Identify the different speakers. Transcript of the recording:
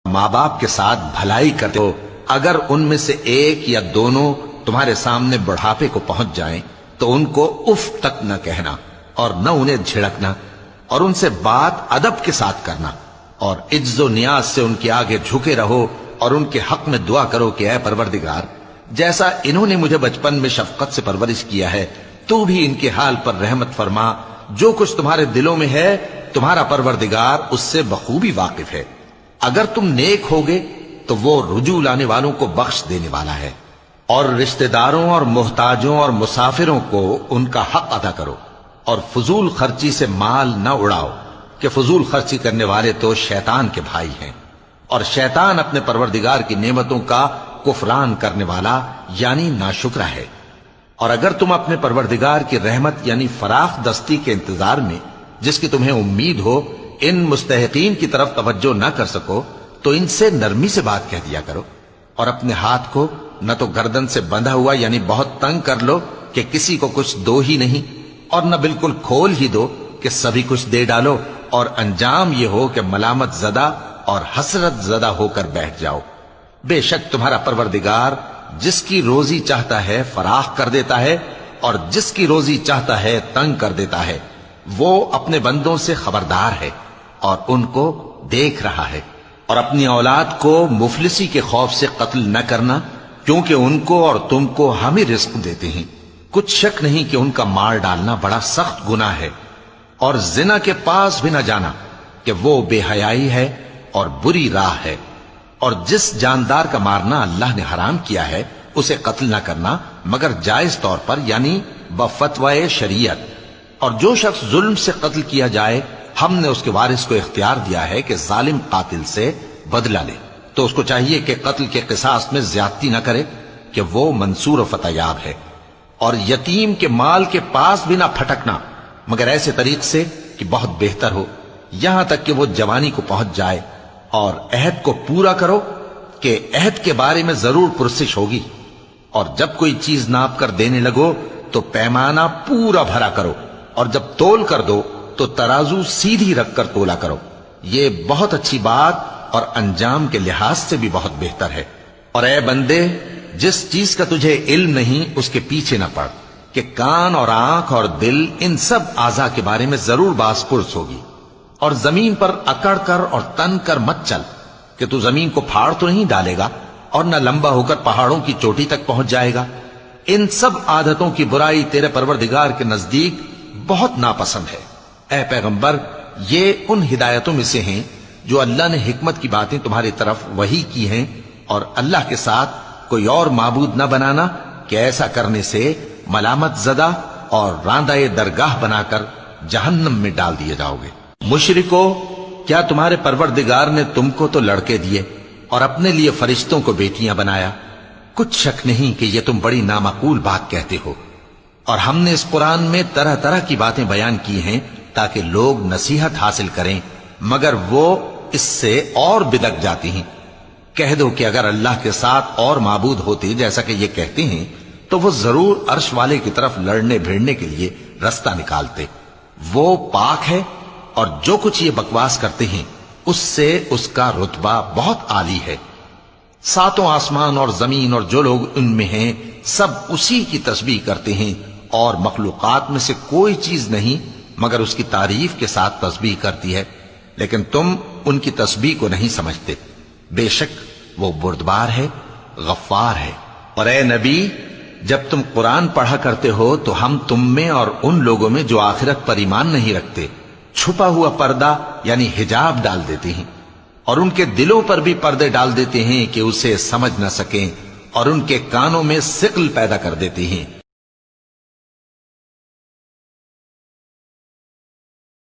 Speaker 1: ماں باپ کے ساتھ بھلائی کرتے ہو، اگر ان میں سے ایک یا دونوں تمہارے سامنے بڑھاپے کو پہنچ جائیں تو ان کو اف تک نہ کہنا اور نہ انہیں جھڑکنا، اور ان سے بات ادب کے ساتھ کرنا، اور عجز و نیاز سے ان کے آگے جھکے رہو اور ان کے حق میں دعا کرو کہ اے پروردگار، جیسا انہوں نے مجھے بچپن میں شفقت سے پرورش کیا ہے تو بھی ان کے حال پر رحمت فرما، جو کچھ تمہارے دلوں میں ہے تمہارا پروردگار اس سے بخوبی واقف ہے، اگر تم نیک ہوگے تو وہ رجوع لانے والوں کو بخش دینے والا ہے، اور رشتہ داروں اور محتاجوں اور مسافروں کو ان کا حق ادا کرو، اور فضول خرچی سے مال نہ اڑاؤ کہ فضول خرچی کرنے والے تو شیطان کے بھائی ہیں، اور شیطان اپنے پروردگار کی نعمتوں کا کفران کرنے والا یعنی ناشکرا ہے۔ اور اگر تم اپنے پروردگار کی رحمت یعنی فراخ دستی کے انتظار میں جس کی تمہیں امید ہو ان مستحقین کی طرف توجہ نہ کر سکو تو ان سے نرمی سے بات کہہ دیا کرو، اور اپنے ہاتھ کو نہ تو گردن سے بندھا ہوا یعنی بہت تنگ کر لو کہ کسی کو کچھ دو ہی نہیں، اور نہ بالکل کھول ہی دو کہ سبھی کچھ دے ڈالو، اور انجام یہ ہو کہ ملامت زدہ اور حسرت زدہ ہو کر بیٹھ جاؤ۔ بے شک تمہارا پروردگار جس کی روزی چاہتا ہے فراخ کر دیتا ہے، اور جس کی روزی چاہتا ہے تنگ کر دیتا ہے، وہ اپنے بندوں سے خبردار ہے اور ان کو دیکھ رہا ہے۔ اور اپنی اولاد کو مفلسی کے خوف سے قتل نہ کرنا، کیونکہ ان کو اور تم کو ہم ہی رزق دیتے ہیں، کچھ شک نہیں کہ ان کا مار ڈالنا بڑا سخت گناہ ہے، اور زنا کے پاس بھی نہ جانا کہ وہ بے حیائی ہے اور بری راہ ہے، اور جس جاندار کا مارنا اللہ نے حرام کیا ہے اسے قتل نہ کرنا مگر جائز طور پر یعنی بفتوائے شریعت، اور جو شخص ظلم سے قتل کیا جائے ہم نے اس کے وارث کو اختیار دیا ہے کہ ظالم قاتل سے بدلہ لے، تو اس کو چاہیے کہ قتل کے قصاص میں زیادتی نہ کرے کہ وہ منصور و فتح یاب ہے، اور یتیم کے مال کے پاس بھی نہ پھٹکنا مگر ایسے طریق سے کہ بہت بہتر ہو، یہاں تک کہ وہ جوانی کو پہنچ جائے، اور عہد کو پورا کرو کہ عہد کے بارے میں ضرور پرسش ہوگی، اور جب کوئی چیز ناپ کر دینے لگو تو پیمانہ پورا بھرا کرو، اور جب تول کر دو تو ترازو سیدھی رکھ کر تولا کرو، یہ بہت اچھی بات اور انجام کے لحاظ سے بھی بہت بہتر ہے۔ اور اے بندے، جس چیز کا تجھے علم نہیں اس کے پیچھے نہ پڑ کہ کان اور آنکھ اور دل ان سب اعضاء کے بارے میں ضرور باز پرس ہوگی، اور زمین پر اکڑ کر اور تن کر مت چل کہ تو زمین کو پھاڑ تو نہیں ڈالے گا اور نہ لمبا ہو کر پہاڑوں کی چوٹی تک پہنچ جائے گا، ان سب عادتوں کی برائی تیرے پروردگار کے نزدیک بہت ناپسند ہے۔ اے پیغمبر، یہ ان ہدایتوں میں سے ہیں جو اللہ نے حکمت کی باتیں تمہاری طرف وحی کی ہیں، اور اللہ کے ساتھ کوئی اور معبود نہ بنانا کہ ایسا کرنے سے ملامت زدہ اور راندہ درگاہ بنا کر جہنم میں ڈال دیے جاؤ گے۔ مشرکو، کیا تمہارے پروردگار نے تم کو تو لڑکے دیے اور اپنے لیے فرشتوں کو بیٹیاں بنایا؟ کچھ شک نہیں کہ یہ تم بڑی نامعقول بات کہتے ہو، اور ہم نے اس قرآن میں طرح طرح کی باتیں بیان کی ہیں تاکہ لوگ نصیحت حاصل کریں، مگر وہ اس سے اور بدک جاتی ہیں۔ کہہ دو کہ اگر اللہ کے ساتھ اور معبود ہوتے جیسا کہ یہ کہتے ہیں تو وہ ضرور عرش والے کی طرف لڑنے بھیڑنے کے لیے رستہ نکالتے، وہ پاک ہے، اور جو کچھ یہ بکواس کرتے ہیں اس سے اس کا رتبہ بہت عالی ہے۔ ساتوں آسمان اور زمین اور جو لوگ ان میں ہیں سب اسی کی تسبیح کرتے ہیں، اور مخلوقات میں سے کوئی چیز نہیں مگر اس کی تعریف کے ساتھ تسبیح کرتی ہے، لیکن تم ان کی تسبیح کو نہیں سمجھتے، بے شک وہ بردبار ہے، غفار ہے۔ اور اے نبی، جب تم قرآن پڑھا کرتے ہو تو ہم تم میں اور ان لوگوں میں جو آخرت پر ایمان نہیں رکھتے چھپا ہوا پردہ یعنی حجاب ڈال دیتے ہیں، اور ان کے دلوں پر بھی پردے ڈال دیتے ہیں کہ اسے سمجھ نہ سکیں، اور ان کے کانوں میں ثقل پیدا کر دیتے ہیں